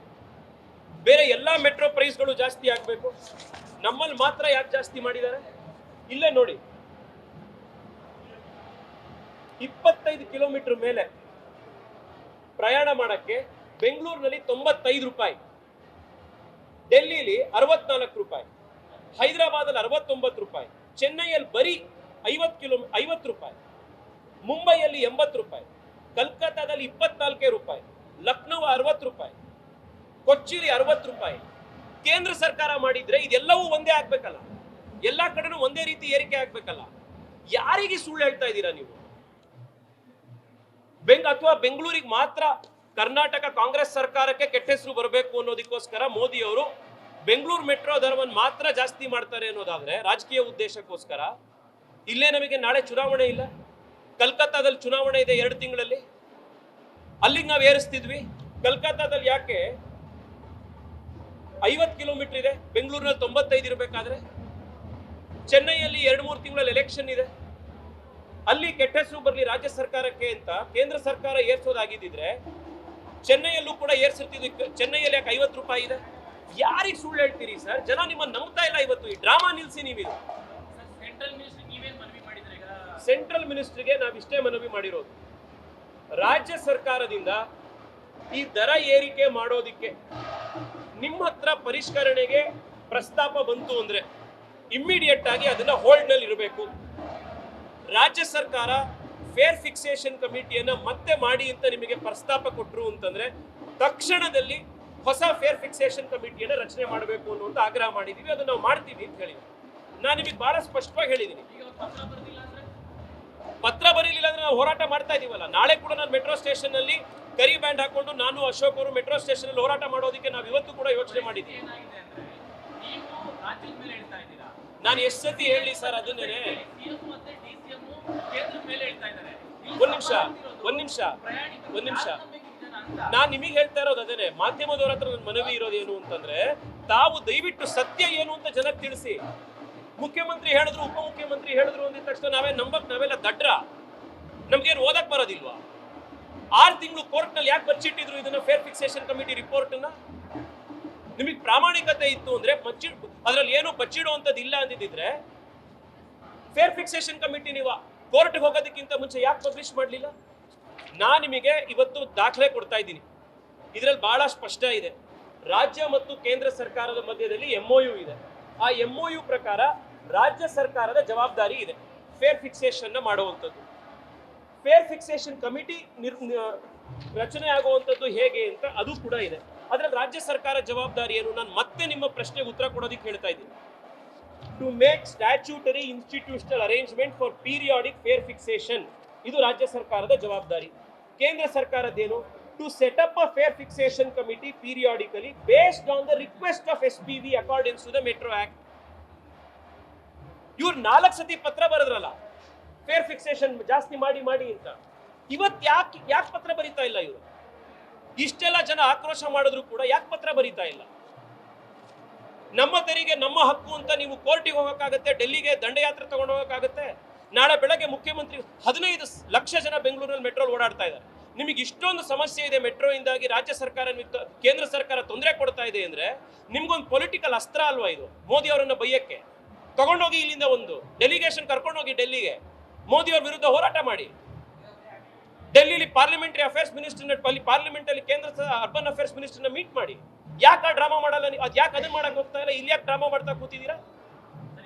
ಬೇರೆ ಎಲ್ಲಾ ಮೆಟ್ರೋ ಪ್ರೈಸ್ಗಳು ಜಾಸ್ತಿ ಆಗಬೇಕು, ನಮ್ಮಲ್ಲಿ ಮಾತ್ರ ಯಾಕೆ ಜಾಸ್ತಿ ಮಾಡಿದ್ದಾರೆ? ಇಲ್ಲೇ ನೋಡಿ, 25 ಕಿಲೋಮೀಟರ್ ಮೇಲೆ ಪ್ರಯಾಣ ಮಾಡಕ್ಕೆ ಬೆಂಗಳೂರಿನಲ್ಲಿ 95 ರೂಪಾಯಿ, ಡೆಲ್ಲಿಲಿ 64 ರೂಪಾಯಿ, ಹೈದರಾಬಾದಲ್ಲಿ 69 ರೂಪಾಯಿ, ಚೆನ್ನೈಯಲ್ಲಿ ಬರೀ 50 ರೂಪಾಯಿ, ಮುಂಬೈಯಲ್ಲಿ 80 ರೂಪಾಯಿ, ಕಲ್ಕತ್ತಾದಲ್ಲಿ 24 ರೂಪಾಯಿ, ಲಕ್ನೋ 60 ರೂಪಾಯಿ, ಕೊಚ್ಚಿಲಿ 60 ರೂಪಾಯಿ. ಕೇಂದ್ರ ಸರ್ಕಾರ ಮಾಡಿದ್ರೆ ಇದೆಲ್ಲವೂ ಒಂದೇ ಆಗ್ಬೇಕಲ್ಲ, ಎಲ್ಲಾ ಕಡೆನೂ ಒಂದೇ ರೀತಿ ಏರಿಕೆ ಆಗ್ಬೇಕಲ್ಲ. ಯಾರಿಗೆ ಸುಳ್ಳು ಹೇಳ್ತಾ ಇದ್ದೀರಾ ನೀವು? ಅಥವಾ ಬೆಂಗಳೂರಿಗೆ ಮಾತ್ರ ಕರ್ನಾಟಕ ಕಾಂಗ್ರೆಸ್ ಸರ್ಕಾರಕ್ಕೆ ಕೆಟ್ಟ ಹೆಸರು ಬರಬೇಕು ಅನ್ನೋದಕ್ಕೋಸ್ಕರ ಮೋದಿ ಅವರು ಬೆಂಗಳೂರು ಮೆಟ್ರೋ ದರವನ್ನು ಮಾತ್ರ ಜಾಸ್ತಿ ಮಾಡ್ತಾರೆ ಅನ್ನೋದಾದ್ರೆ ರಾಜಕೀಯ ಉದ್ದೇಶಕ್ಕೋಸ್ಕರ. ಇಲ್ಲೇ ನಮಗೆ ನಾಳೆ ಚುನಾವಣೆ ಇಲ್ಲ, ಕಲ್ಕತ್ತಾದಲ್ಲಿ ಚುನಾವಣೆ ಇದೆ 2 ತಿಂಗಳಲ್ಲಿ, ಅಲ್ಲಿಗೆ ನಾವು ಏರಿಸ್ತಿದ್ವಿ. ಕಲ್ಕತ್ತಾದಲ್ಲಿ ಯಾಕೆ 50 ಕಿಲೋಮೀಟರ್ ಇದೆ, ಬೆಂಗಳೂರಿನಲ್ಲಿ 95 ಇರಬೇಕಾದ್ರೆ? ಚೆನ್ನೈಯಲ್ಲಿ 2-3 ತಿಂಗಳಲ್ಲಿ ಎಲೆಕ್ಷನ್ ಇದೆ, ಅಲ್ಲಿ ಕೆಟ್ಟ ಹೆಸರು ಬರಲಿ ರಾಜ್ಯ ಸರ್ಕಾರಕ್ಕೆ ಅಂತ ಕೇಂದ್ರ ಸರ್ಕಾರ ಏರ್ಸೋದಾಗಿದ್ದಿದ್ರೆ ಚೆನ್ನೈಯಲ್ಲೂ ಕೂಡ ಏರ್ಸಿರ್ತಿದ್ವಿ. ಚೆನ್ನೈಯಲ್ಲಿ ಯಾಕೆ 50 ರೂಪಾಯಿ ಇದೆ? ಯಾರಿಗೆ ಸುಳ್ಳು ಹೇಳ್ತೀರಿ ಸರ್? ಜನ ನಿಮ್ಮನ್ನು ನಂಬ್ತಾ ಇಲ್ಲ. ಇವತ್ತು ಈ ಡ್ರಾಮಾ ನಿಲ್ಸಿ. ನೀವಿದು ಸೆಂಟ್ರಲ್ ಮಿನಿಸ್ಟ್ರಿಗೆ ನಾವಿಷ್ಟೇ ಮನವಿ ಮಾಡಿರೋದು, ರಾಜ್ಯ ಸರ್ಕಾರದಿಂದ ಈ ದರ ಏರಿಕೆ ಮಾಡೋದಿಕ್ಕೆ ನಿಮ್ಮ ಹತ್ರ ಪರಿಷ್ಕರಣೆಗೆ ಪ್ರಸ್ತಾಪ ಬಂತು ಅಂದ್ರೆ ಇಮ್ಮಿಡಿಯೇಟ್ ಆಗಿ ಅದನ್ನ ಹೋಲ್ಡ್ ನಲ್ಲಿ ಇರಬೇಕು. ರಾಜ್ಯ ಸರ್ಕಾರ ಫೇರ್ ಫಿಕ್ಸೇಷನ್ ಕಮಿಟಿಯನ್ನ ಮತ್ತೆ ಮಾಡಿ ಅಂತ ನಿಮಗೆ ಪ್ರಸ್ತಾಪ ಕೊಟ್ಟರು ಅಂತಂದ್ರೆ ತಕ್ಷಣದಲ್ಲಿ ಹೊಸ ಫೇರ್ ಫಿಕ್ಸೇಷನ್ ಕಮಿಟಿಯನ್ನ ರಚನೆ ಮಾಡಬೇಕು ಅನ್ನುವಂತ ಆಗ್ರಹ ಮಾಡಿದೀವಿ. ಅದನ್ನ ನಾವು ಮಾಡ್ತೀವಿ ಅಂತ ಹೇಳಿದ್ವಿ. ನಾನು ನಿಮಗೆ ಬಹಳ ಸ್ಪಷ್ಟವಾಗಿ ಹೇಳಿದ್ದೀನಿ. ಪತ್ರ ಬರೀಲಿಲ್ಲ ಅಂದ್ರೆ ನಾವು ಹೋರಾಟ ಮಾಡ್ತಾ ಇದೀವಲ್ಲ. ನಾಳೆ ಕೂಡ ನಾನು ಮೆಟ್ರೋ ಸ್ಟೇಷನ್ ಅಲ್ಲಿ ಕರಿ ಬ್ಯಾಂಡ್ ಹಾಕೊಂಡು ನಾನು ಅಶೋಕ್ ಅವರು ಮೆಟ್ರೋ ಸ್ಟೇಷನ್ ಅಲ್ಲಿ ಹೋರಾಟ ಮಾಡೋದಕ್ಕೆ ನಾವು ಇವತ್ತು ಕೂಡ ಯೋಚನೆ ಮಾಡಿದ್ದೀವಿ. ನಾನು ಎಷ್ಟು ಸತಿ ಹೇಳಿ ಸರ್ ಅದನ್ನೇ. ಒಂದ್ ನಿಮಿಷ ನಾನು ನಿಮಗೆ ಹೇಳ್ತಾ ಇರೋದು ಅದೇನೆ. ಮಾಧ್ಯಮದವ್ರ ಹತ್ರ ನನ್ನ ಮನವಿ ಇರೋದೇನು ಅಂತಂದ್ರೆ ತಾವು ದಯವಿಟ್ಟು ಸತ್ಯ ಏನು ಅಂತ ಜನಕ್ಕೆ ತಿಳಿಸಿ. ಮುಖ್ಯಮಂತ್ರಿ ಹೇಳಿದ್ರು, ಉಪಮುಖ್ಯಮಂತ್ರಿ ಹೇಳಿದ್ರು ಅಂದಿದ ತಕ್ಷಣ ನಾವೆಲ್ಲ ದಡ್ರ? ನಮ್ಗೇನು ಓದಕ್ ಬರೋದಿಲ್ವಾ? 6 ತಿಂಗಳು ಕೋರ್ಟ್ ನಲ್ಲಿ ಯಾಕೆ ಬಚ್ಚಿಟ್ಟಿದ್ರು ಇದನ್ನ ಫೇರ್ ಫಿಕ್ಸೇಷನ್ ಕಮಿಟಿ ರಿಪೋರ್ಟ್ ಅನ್ನ? ನಿಮಗೆ ಪ್ರಾಮಾಣಿಕತೆ ಇತ್ತು ಅಂದ್ರೆ ಅದ್ರಲ್ಲಿ ಏನು ಬಚ್ಚಿಡುವಂತದ್ದು ಇಲ್ಲ ಅಂದಿದ್ರೆ ಫೇರ್ ಫಿಕ್ಸೇಷನ್ ಕಮಿಟಿ ನೀವು ಕೋರ್ಟ್ಗೆ ಹೋಗೋದಕ್ಕಿಂತ ಮುಂಚೆ ಯಾಕೆ ಪಬ್ಲಿಷ್ ಮಾಡಲಿಲ್ಲ? ನಾನು ನಿಮಗೆ ಇವತ್ತು ದಾಖಲೆ ಕೊಡ್ತಾ ಇದ್ದೀನಿ. ಇದರಲ್ಲಿ ಬಹಳ ಸ್ಪಷ್ಟ ಇದೆ. ರಾಜ್ಯ ಮತ್ತು ಕೇಂದ್ರ ಸರ್ಕಾರದ ಮಧ್ಯದಲ್ಲಿ MOU ಇದೆ. ಆ MOU ಪ್ರಕಾರ ರಾಜ್ಯ ಸರ್ಕಾರದ ಜವಾಬ್ದಾರಿ ಇದೆ ಫೇರ್ ಫಿಕ್ಸೇಷನ್ ಮಾಡುವಂಥದ್ದು. ಫೇರ್ ಫಿಕ್ಸೇಷನ್ ಕಮಿಟಿ ರಚನೆ ಆಗುವಂಥದ್ದು ಹೇಗೆ ಅಂತ ಅದು ಕೂಡ ಇದೆ. ಅದ್ರಲ್ಲಿ ರಾಜ್ಯ ಸರ್ಕಾರ ಜವಾಬ್ದಾರಿ ಏನು? ನಾನು ಮತ್ತೆ ನಿಮ್ಮ ಪ್ರಶ್ನೆಗೆ ಉತ್ತರ ಕೊಡೋದಕ್ಕೆ ಹೇಳ್ತಾ ಇದ್ದೀನಿ. To make statutory institutional arrangement for periodic fare fixation, ಇದು ರಾಜ್ಯ ಸರ್ಕಾರದ ಜವಾಬ್ದಾರಿ. ಕೇಂದ್ರ ಸರ್ಕಾರದ್ದೇನು? To set up a fare fixation committee periodically based on the request of SPV according to the metro act. ಇವ್ರು 4 ಸತಿ ಪತ್ರ ಬರೆದ್ರಲ್ಲ ಫೇರ್ ಫಿಕ್ಸೇಷನ್ ಜಾಸ್ತಿ ಮಾಡಿ ಅಂತ. ಇವತ್ತು ಯಾಕೆ ಪತ್ರ ಬರೀತಾ ಇಲ್ಲ ಇವರು? ಇಷ್ಟೆಲ್ಲ ಜನ ಆಕ್ರೋಶ ಮಾಡಿದ್ರು ಕೂಡ ಯಾಕೆ ಪತ್ರ ಬರೀತಾ ಇಲ್ಲ? ನಮ್ಮ ತೆರಿಗೆ ನಮ್ಮ ಹಕ್ಕು ಅಂತ ನೀವು ಕೋರ್ಟಿಗೆ ಹೋಗಕ್ಕಾಗತ್ತೆ, ಡೆಲ್ಲಿಗೆ ದಂಡಯಾತ್ರೆ ತಗೊಂಡು ಹೋಗಕ್ಕಾಗತ್ತೆ. ನಾಳೆ ಬೆಳಗ್ಗೆ ಮುಖ್ಯಮಂತ್ರಿ 15 ಲಕ್ಷ ಜನ ಬೆಂಗಳೂರಲ್ಲಿ ಮೆಟ್ರೋಲ್ ಓಡಾಡ್ತಾ ಇದ್ದಾರೆ. ನಿಮಗೆ ಇಷ್ಟೊಂದು ಸಮಸ್ಯೆ ಇದೆ ಮೆಟ್ರೋ ಇಂದಾಗಿ, ರಾಜ್ಯ ಸರ್ಕಾರ ಕೇಂದ್ರ ಸರ್ಕಾರ ತೊಂದರೆ ಕೊಡ್ತಾ ಇದೆ ಅಂದ್ರೆ ನಿಮ್ಗೊಂದು ಪೊಲಿಟಿಕಲ್ ಅಸ್ತ್ರ ಅಲ್ವಾ ಇದು? ಮೋದಿ ಅವರನ್ನ ಬೈಯಕ್ಕೆ ತಗೊಂಡೋಗಿ ಇಲ್ಲಿಂದ ಒಂದು ಡೆಲಿಗೇಷನ್ ಕರ್ಕೊಂಡೋಗಿ ಡೆಲ್ಲಿಗೆ ಮೋದಿ ಅವ್ರ ವಿರುದ್ಧ ಹೋರಾಟ ಮಾಡಿ. ಡೆಲ್ಲಿಲಿ ಪಾರ್ಲಿಮೆಂಟರಿ ಅಫೇರ್ಸ್ ಮಿನಿಸ್ಟರ್ ಪಾರ್ಲಿಮೆಂಟ್ ಅಲ್ಲಿ ಕೇಂದ್ರ ಅರ್ಬನ್ ಅಫೇರ್ಸ್ ಮಿನಿಸ್ಟರ್ನ ಮೀಟ್ ಮಾಡಿ. ಯಾಕೆ ಆ ಡ್ರಾಮಾ ಮಾಡಲ್ಲ? ಅದ್ ಯಾಕೆ ಅದನ್ನ ಮಾಡಕ್ ಹೋಗ್ತಾ ಇಲ್ಲ? ಇಲ್ಲಿ ಯಾಕೆ ಡ್ರಾಮಾ ಮಾಡ್ತಾ ಕೂತಿದ್ದೀರಾ?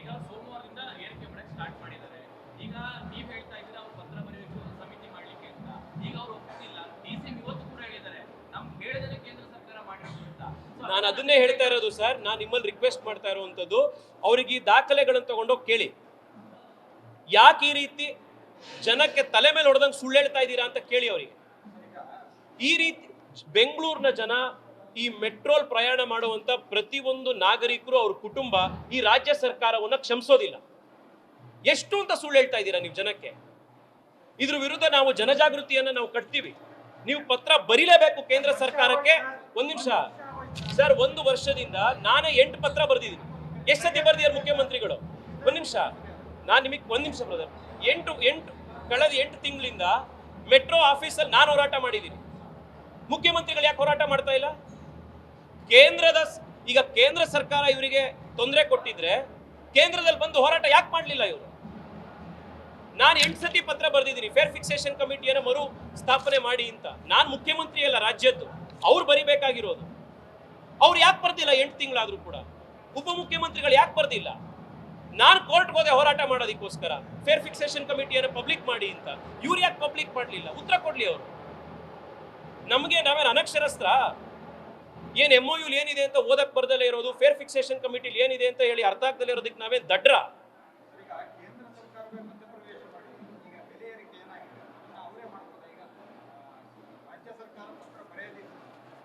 ಈಗ ಸೋಮವಾರದಿಂದ ಏರಿಕೆ ಮಾಡಕ್ಕೆ ಸ್ಟಾರ್ಟ್ ಮಾಡಿದ್ದಾರೆ. ಈಗ ನೀವ್ ಹೇಳ್ತಾ ಇದ್ದೀರಾ ಅವ್ರು ಪತ್ರ ಬರೆಯಬೇಕು ಸಮಿತಿ ಮಾಡ್ಲಿಕ್ಕೆ ಅಂತ. ಈಗ ಅವ್ರು ಒಪ್ಪಿಲ್ಲ. DCM ಇವತ್ತು ಕೂಡ ಹೇಳಿದ್ದಾರೆ ನಮ್ ಹೇಳಿದರೆ ಕೇಂದ್ರ ಸರ್ಕಾರ ಮಾಡಬೇಕು ಅಂತ. ನಾನು ಅದನ್ನೇ ಹೇಳ್ತಾ ಇರೋದು ಸರ್. ನಾನು ನಿಮ್ಮಲ್ಲಿ ರಿಕ್ವೆಸ್ಟ್ ಮಾಡ್ತಾ ಇರುವಂತದ್ದು, ಅವ್ರಿಗೆ ಈ ದಾಖಲೆಗಳನ್ನು ತಗೊಂಡೋಗಿ ಕೇಳಿ. ಯಾಕೆ ಈ ರೀತಿ ಜನಕ್ಕೆ ತಲೆ ಮೇಲೆ ಹೊಡೆದಂಗೆ ಸುಳ್ಳು ಹೇಳ್ತಾ ಇದ್ದೀರಾ ಅಂತ ಕೇಳಿ ಅವರಿಗೆ. ಈ ರೀತಿ ಬೆಂಗಳೂರಿನ ಜನ, ಈ ಮೆಟ್ರೋಲ್ ಪ್ರಯಾಣ ಮಾಡುವಂತ ಪ್ರತಿಯೊಂದು ನಾಗರಿಕರು, ಅವ್ರ ಕುಟುಂಬ ಈ ರಾಜ್ಯ ಸರ್ಕಾರವನ್ನ ಕ್ಷಮಿಸೋದಿಲ್ಲ. ಎಷ್ಟು ಅಂತ ಸುಳ್ಳು ಹೇಳ್ತಾ ಇದ್ದೀರಾ ನೀವು ಜನಕ್ಕೆ? ಇದ್ರ ವಿರುದ್ಧ ನಾವು ಜನಜಾಗೃತಿಯನ್ನ ನಾವು ಕಟ್ತೀವಿ. ನೀವು ಪತ್ರ ಬರೀಲೇಬೇಕು ಕೇಂದ್ರ ಸರ್ಕಾರಕ್ಕೆ. ಒಂದ್ ನಿಮಿಷ ಸರ್, 1 ವರ್ಷದಿಂದ ನಾನೇ 8 ಪತ್ರ ಬರೆದಿದ್ದೀನಿ. ಎಷ್ಟು ಸತಿ ಬರ್ದಿದ್ದಾರೆ ಮುಖ್ಯಮಂತ್ರಿಗಳು? ಒಂದ್ ನಿಮಿಷ, ನಾನು ನಿಮಗೆ ಒಂದ್ ನಿಮಿಷ ಬ್ರದರ್. ಕಳೆದ 8 ತಿಂಗಳಿಂದ ಮೆಟ್ರೋ ಆಫೀಸಲ್ಲಿ ನಾನು ಹೋರಾಟ ಮಾಡಿದ್ದೀನಿ. ಮುಖ್ಯಮಂತ್ರಿಗಳು ಯಾಕೆ ಹೋರಾಟ ಮಾಡ್ತಾ ಇಲ್ಲ? ಈಗ ಕೇಂದ್ರ ಸರ್ಕಾರ ಇವರಿಗೆ ತೊಂದರೆ ಕೊಟ್ಟಿದ್ರೆ ಕೇಂದ್ರದಲ್ಲಿ ಬಂದು ಹೋರಾಟ ಯಾಕೆ ಮಾಡಲಿಲ್ಲ ಇವರು? ನಾನು 8 ಸತಿ ಪತ್ರ ಬರೆದಿದ್ದೀನಿ ಫೇರ್ ಫಿಕ್ಸೇಷನ್ ಕಮಿಟಿಯನ್ನು ಮರು ಸ್ಥಾಪನೆ ಮಾಡಿ ಅಂತ. ನಾನು ಮುಖ್ಯಮಂತ್ರಿ ಅಲ್ಲ ರಾಜ್ಯದ್ದು, ಅವ್ರು ಬರಿಬೇಕಾಗಿರೋದು. ಅವ್ರು ಯಾಕೆ ಬರ್ದಿಲ್ಲ? 8 ತಿಂಗಳಾದ್ರೂ ಕೂಡ ಉಪಮುಖ್ಯಮಂತ್ರಿಗಳು ಯಾಕೆ ಬರ್ದಿಲ್ಲ? ನಾನು ಕೋರ್ಟ್ಗೆ ಹೋದೆ ಹೋರಾಟ ಮಾಡೋದಕ್ಕೋಸ್ಕರ ಫೇರ್ ಫಿಕ್ಸೇಷನ್ ಕಮಿಟಿಯನ್ನು ಪಬ್ಲಿಕ್ ಮಾಡಿ ಅಂತ. ಇವ್ರು ಯಾಕೆ ಪಬ್ಲಿಕ್ ಮಾಡಲಿಲ್ಲ? ಉತ್ತರ ಕೊಡ್ಲಿ ಅವರು. ನಾವೇನು ಅನಕ್ಷರಸ್ತ್ರ? ಏನ್ MOU ಏನಿದೆ ಅಂತ ಓದಕ್ ಬರ್ದಲ್ಲೇ ಇರೋದು, ಫೇರ್ ಫಿಕ್ಸೇಷನ್ ಕಮಿಟಿಲಿ ಏನಿದೆ ಅಂತ ಹೇಳಿ ಅರ್ಥ ಆಗ್ದಲ್ಲೇ ಇರೋದಕ್ಕೆ ನಾವೇನ್ ದಡ್ರ?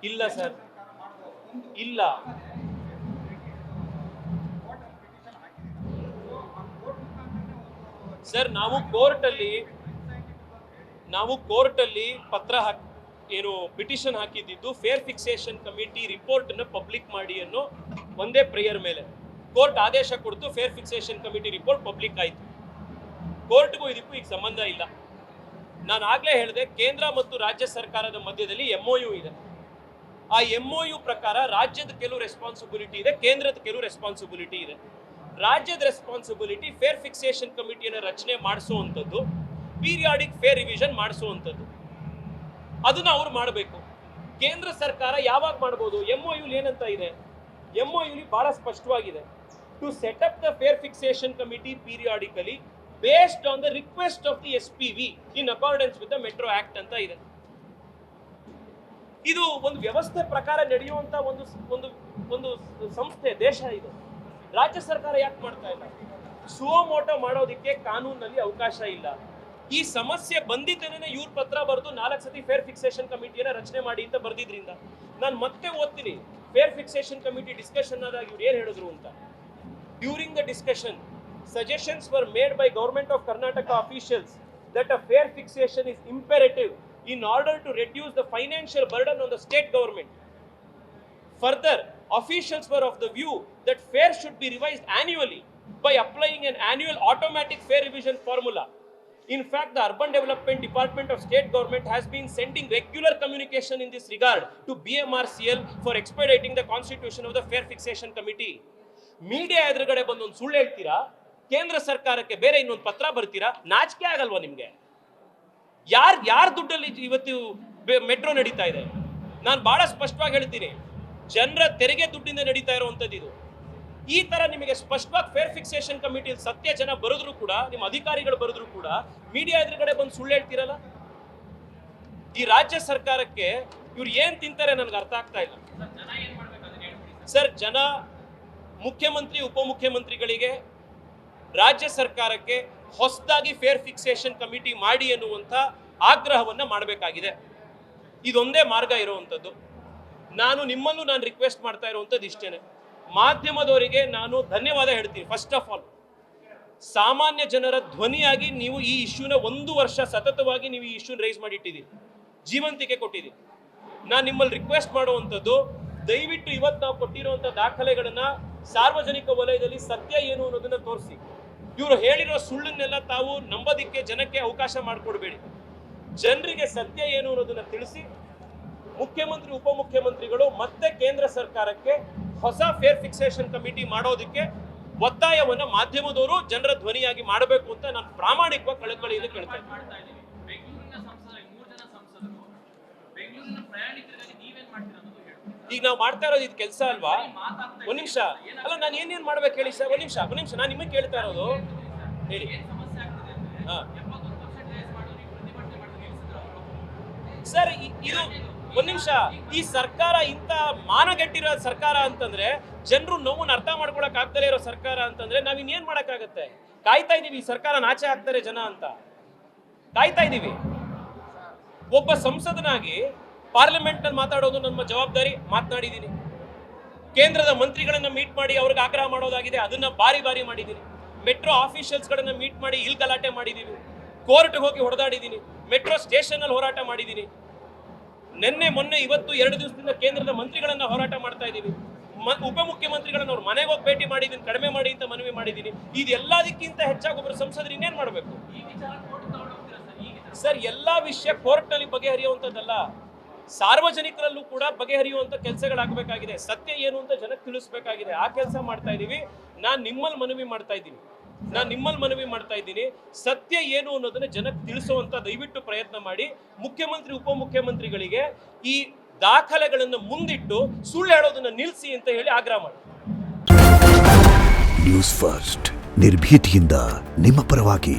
ಇಲ್ಲ ಸರ್, ಇಲ್ಲ. ಸರ್, ನಾವು ಕೋರ್ಟಲ್ಲಿ ಪತ್ರ ಏನು ಪಿಟಿಷನ್ ಹಾಕಿದ್ದು ಫೇರ್ ಫಿಕ್ಸೇಷನ್ ಕಮಿಟಿ ರಿಪೋರ್ಟ್ ನ ಪಬ್ಲಿಕ್ ಮಾಡಿ ಅನ್ನೋ ಒಂದೇ ಪ್ರೇಯರ್ ಮೇಲೆ ಕೋರ್ಟ್ ಆದೇಶ ಕೊಡ್ತು. Fair fixation committee report public ಆಯ್ತು. ಕೋರ್ಟ್ಗೂ ಇದಕ್ಕೂ ಈಗ ಸಂಬಂಧ ಇಲ್ಲ. ನಾನು ಆಗ್ಲೇ ಹೇಳಿದೆ, ಕೇಂದ್ರ ಮತ್ತು ರಾಜ್ಯ ಸರ್ಕಾರದ ಮಧ್ಯದಲ್ಲಿ MOU ಇದೆ. ಆ MOU ಪ್ರಕಾರ ರಾಜ್ಯದ ಕೆಲವು ರೆಸ್ಪಾನ್ಸಿಬಿಲಿಟಿ ಇದೆ, ಕೇಂದ್ರದ ಕೆಲವು ರೆಸ್ಪಾನ್ಸಿಬಿಲಿಟಿ ಇದೆ. ರಾಜ್ಯದ ರೆಸ್ಪಾನ್ಸಿಬಿಲಿಟಿ ಫೇರ್ ಫಿಕ್ಸೇಷನ್ ಕಮಿಟಿಯನ್ನು ರಚನೆ ಮಾಡಿಸುವಂಥದ್ದು, ಪೀರಿಯಾಡಿಕ್ ಫೇರ್ ರಿವಿಷನ್ ಮಾಡಿಸುವಂಥದ್ದು, ಅದನ್ನ ಅವ್ರು ಮಾಡಬೇಕು. ಕೇಂದ್ರ ಸರ್ಕಾರ ಯಾವಾಗ ಮಾಡಬಹುದು? MOU ಏನಂತ ಇದೆ? MOU ಬಹಳ ಸ್ಪಷ್ಟವಾಗಿದೆ. To set up the fare fixation committee periodically based on the request of the SPV in accordance with the metro act ಅಂತ ಇದೆ. ಇದು ಒಂದು ವ್ಯವಸ್ಥೆ ಪ್ರಕಾರ ನಡೆಯುವಂತ ಒಂದು ಸಂಸ್ಥೆ, ದೇಶ ಇದು. ರಾಜ್ಯ ಸರ್ಕಾರ ಯಾಕೆ ಮಾಡ್ತಾ ಇಲ್ಲ? ಸುವೋಮೋಟೋ ಮಾಡೋದಕ್ಕೆ ಕಾನೂನಲ್ಲಿ ಅವಕಾಶ ಇಲ್ಲ. ಈ ಸಮಸ್ಯೆ ಬಂದಿದ್ದೇನೆ ಇವ್ರ ಪತ್ರ ಬರೆದು 4 ಸತಿ ಫೇರ್ ಫಿಕ್ಸೇಷನ್ ಕಮಿಟಿಯನ್ನ ರಚನೆ ಮಾಡಿ ಅಂತ ಬರ್ದಿದ್ರಿಂದ ನಾನು ಮತ್ತೆ ಓದ್ತೀನಿ. ಫೇರ್ ಫಿಕ್ಸೇಷನ್ ಕಮಿಟಿ ಡಿಸ್ಕಷನ್ ಆದಾಗ ಇವ್ರು ಏನ್ ಹೇಳಿದ್ರು ಅಂತ. During the discussion suggestions were made by Government of Karnataka officials that a fair fixation is imperative in order to reduce the financial burden on the state government. Further, officials were of the view that fare should be revised annually by applying an annual automatic fare revision formula. In fact, the Urban Development Department of State Government has been sending regular communication in this regard to BMRCL for expediting the constitution of the Fare Fixation Committee. Media ಎದುರುಗಡೆ ಬಂದು ಒಂದು ಸುಳ್ಳು ಹೇಳ್ತೀರಾ, ಕೇಂದ್ರ ಸರ್ಕಾರಕ್ಕೆ ಬೇರೆ ಇನ್ನೊಂದು ಪತ್ರ ಬರ್ತೀರಾ, ನಾಚಿಕೆ ಆಗಲ್ವಾ ನಿಮ್ಗೆ? ಯಾರ ದುಡ್ಡಲ್ಲಿ ಇವತ್ತು ಮೆಟ್ರೋ ನಡೀತಾ ಇದೆ? ನಾನು ಬಹಳ ಸ್ಪಷ್ಟವಾಗಿ ಹೇಳ್ತೀನಿ, ಜನರ ತೆರಿಗೆ ದುಡ್ಡಿಂದ ನಡೀತಾ ಇರುವಂತದ್ದು ಇದು. ಈ ತರ ನಿಮಗೆ ಸ್ಪಷ್ಟವಾಗಿ ಫೇರ್ ಫಿಕ್ಸೇಷನ್ ಕಮಿಟಿ ಸತ್ಯ ಜನ ಬರೆದ್ರು ಕೂಡ, ನಿಮ್ಮ ಅಧಿಕಾರಿಗಳು ಬರೆದ್ರು ಕೂಡ ಮೀಡಿಯಾ ಎದುರುಗಡೆ ಬಂದು ಸುಳ್ಳು ಹೇಳ್ತೀರಲ್ಲ. ಈ ರಾಜ್ಯ ಸರ್ಕಾರಕ್ಕೆ ಇವ್ರು ಏನ್ ತಿಂತಾರೆ ನನಗೆ ಅರ್ಥ ಆಗ್ತಾ ಇಲ್ಲ. ಸರ್, ಜನ ಮುಖ್ಯಮಂತ್ರಿ ಉಪಮುಖ್ಯಮಂತ್ರಿಗಳಿಗೆ ರಾಜ್ಯ ಸರ್ಕಾರಕ್ಕೆ ಹೊಸದಾಗಿ ಫೇರ್ ಫಿಕ್ಸೇಷನ್ ಕಮಿಟಿ ಮಾಡಿ ಎನ್ನುವಂಥ ಆಗ್ರಹವನ್ನ ಮಾಡಬೇಕಾಗಿದೆ. ಇದೊಂದೇ ಮಾರ್ಗ ಇರುವಂಥದ್ದು. ನಿಮ್ಮಲ್ಲೂ ನಾನು ರಿಕ್ವೆಸ್ಟ್ ಮಾಡ್ತಾ ಇರುವಂಥದ್ದು ಇಷ್ಟೇನೆ. ಮಾಧ್ಯಮದವರಿಗೆ ನಾನು ಧನ್ಯವಾದ ಹೇಳ್ತೀನಿ. ಫಸ್ಟ್ ಆಫ್ ಆಲ್, ಸಾಮಾನ್ಯ ಜನರ ಧ್ವನಿಯಾಗಿ ನೀವು ಈ ಇಶ್ಯೂನ 1 ವರ್ಷ ಸತತವಾಗಿ ನೀವು ಈ ಇಶ್ಯೂನ ರೈಸ್ ಮಾಡಿಟ್ಟಿದ್ದೀರಿ, ಜೀವಂತಿಕೆ ಕೊಟ್ಟಿದ್ದೀರಿ. ನಾನು ನಿಮ್ಮಲ್ಲಿ ರಿಕ್ವೆಸ್ಟ್ ಮಾಡುವಂಥದ್ದು, ದಯವಿಟ್ಟು ಇವತ್ತು ನಾವು ಕೊಟ್ಟಿರುವಂಥ ದಾಖಲೆಗಳನ್ನ ಸಾರ್ವಜನಿಕ ವಲಯದಲ್ಲಿ ಸತ್ಯ ಏನು ಅನ್ನೋದನ್ನ ತೋರಿಸಿ. ಇವರು ಹೇಳಿರೋ ಸುಳ್ಳನ್ನೆಲ್ಲ ತಾವು ನಂಬೋದಿಕ್ಕೆ ಜನಕ್ಕೆ ಅವಕಾಶ ಮಾಡಿಕೊಡ್ಬೇಡಿ. ಜನರಿಗೆ ಸತ್ಯ ಏನು ಅನ್ನೋದನ್ನ ತಿಳಿಸಿ, ಮುಖ್ಯಮಂತ್ರಿ ಉಪಮುಖ್ಯಮಂತ್ರಿಗಳು ಮತ್ತೆ ಕೇಂದ್ರ ಸರ್ಕಾರಕ್ಕೆ ಹೊಸ ಫೇರ್ ಫಿಕ್ಸೇಷನ್ ಕಮಿಟಿ ಮಾಡೋದಕ್ಕೆ ಒತ್ತಾಯವನ್ನ ಮಾಧ್ಯಮದವರು ಜನರ ಧ್ವನಿಯಾಗಿ ಮಾಡಬೇಕು ಅಂತ ನಾನು ಪ್ರಾಮಾಣಿಕವಾಗಿ ಕಳಕಳಿಯಿಂದ ಕೇಳ್ತಾ ಇದ್ದೀನಿ. ಈಗ ನಾವು ಮಾಡ್ತಾ ಇರೋದು ಇದು ಕೆಲಸ ಅಲ್ವಾ? ಒಂದ್ ನಿಮಿಷ ಅಲ್ಲ, ನಾನು ಏನೇನ್ ಮಾಡ್ಬೇಕು ಹೇಳಿ ಸರ್? ಒಂದ್ ನಿಮಿಷ ನಾನು ನಿಮಗೆ ಕೇಳ್ತಾ ಇರೋದು ಹೇಳಿ. ಸರ್, ಇದು ಒಂದ್ ನಿಮಿಷ, ಈ ಸರ್ಕಾರ ಇಂತ ಮಾನಗೆಟ್ಟಿರೋ ಸರ್ಕಾರ ಅಂತಂದ್ರೆ, ಜನರು ನೋವನ್ನು ಅರ್ಥ ಮಾಡ್ಕೊಳಕ್ ಆಗ್ದಲೇ ಇರೋ ಸರ್ಕಾರ ಅಂತಂದ್ರೆ ನಾವ್ ಇನ್ನೇನ್ ಮಾಡಕ್ಕಾಗತ್ತೆ? ಕಾಯ್ತಾ ಇದೀವಿ ಈ ಸರ್ಕಾರ ನಾಚೆ ಆಗ್ತಾರೆ ಜನ ಅಂತ ಕಾಯ್ತಾ ಇದೀವಿ. ಒಬ್ಬ ಸಂಸದನಾಗಿ ಪಾರ್ಲಿಮೆಂಟ್ ನಲ್ಲಿ ಮಾತಾಡೋದು ನಮ್ಮ ಜವಾಬ್ದಾರಿ. ಮಾತನಾಡಿದ್ದೀನಿ. ಕೇಂದ್ರದ ಮಂತ್ರಿಗಳನ್ನ ಮೀಟ್ ಮಾಡಿ ಅವ್ರಿಗೆ ಆಗ್ರಹ ಮಾಡೋದಾಗಿದೆ, ಅದನ್ನ ಬಾರಿ ಮಾಡಿದ್ದೀನಿ. ಮೆಟ್ರೋ ಆಫೀಷಿಯಲ್ಸ್ ಗಳನ್ನ ಮೀಟ್ ಮಾಡಿ ಇಲ್ಲಿ ಗಲಾಟೆ ಮಾಡಿದೀವಿ. ಕೋರ್ಟ್ಗೆ ಹೋಗಿ ಹೊಡೆದಾಡಿದ್ದೀನಿ. ಮೆಟ್ರೋ ಸ್ಟೇಷನ್ ಅಲ್ಲಿ ಹೋರಾಟ ಮಾಡಿದ್ದೀನಿ. ಮೊನ್ನೆ ಇವತ್ತು 2 ದಿವಸದಿಂದ ಕೇಂದ್ರದ ಮಂತ್ರಿಗಳನ್ನ ಹೋರಾಟ ಮಾಡ್ತಾ ಇದ್ದೀವಿ. ಉಪಮುಖ್ಯಮಂತ್ರಿಗಳನ್ನ ಅವ್ರ ಮನೆಗೆ ಹೋಗಿ ಭೇಟಿ ಮಾಡಿದ್ದೀನಿ, ಕಡಿಮೆ ಮಾಡಿ ಅಂತ ಮನವಿ ಮಾಡಿದ್ದೀನಿ. ಇದೆಲ್ಲದಕ್ಕಿಂತ ಹೆಚ್ಚಾಗಿ ಒಬ್ಬರು ಸಂಸದರು ಇನ್ನೇನ್ ಮಾಡಬೇಕು ಸರ್? ಎಲ್ಲಾ ವಿಷಯ ಕೋರ್ಟ್ ನಲ್ಲಿ ಬಗೆಹರಿಯುವಂತದ್ದಲ್ಲ, ಸಾರ್ವಜನಿಕರಲ್ಲೂ ಕೂಡ ಬಗೆಹರಿಯುವಂತ ಕೆಲಸಗಳಾಗಬೇಕಾಗಿದೆ. ಸತ್ಯ ಏನು ಅಂತ ಜನಕ್ಕೆ ತಿಳಿಸಬೇಕಾಗಿದೆ. ಆ ಕೆಲಸ ಮಾಡ್ತಾ ಇದೀವಿ. ನಾನು ನಿಮ್ಮಲ್ಲಿ ಮನವಿ ಮಾಡ್ತಾ ಇದ್ದೀನಿ, ಸತ್ಯ ಏನು ಅನ್ನೋದನ್ನ ಜನಕ್ಕೆ ತಿಳಿಸುವಂತ ದಯವಿಟ್ಟು ಪ್ರಯತ್ನ ಮಾಡಿ. ಮುಖ್ಯಮಂತ್ರಿ ಉಪಮುಖ್ಯಮಂತ್ರಿಗಳಿಗೆ ಈ ದಾಖಲೆಗಳನ್ನು ಮುಂದಿಟ್ಟು ಸುಳ್ಳು ಹೇಳೋದನ್ನ ನಿಲ್ಲಿಸಿ ಅಂತ ಹೇಳಿ ಆಗ್ರಹ ಮಾಡಿ. ನ್ಯೂಸ್ ಫಸ್ಟ್, ನಿರ್ಭೀತಿಯಿಂದ ನಿಮ್ಮ ಪರವಾಗಿ.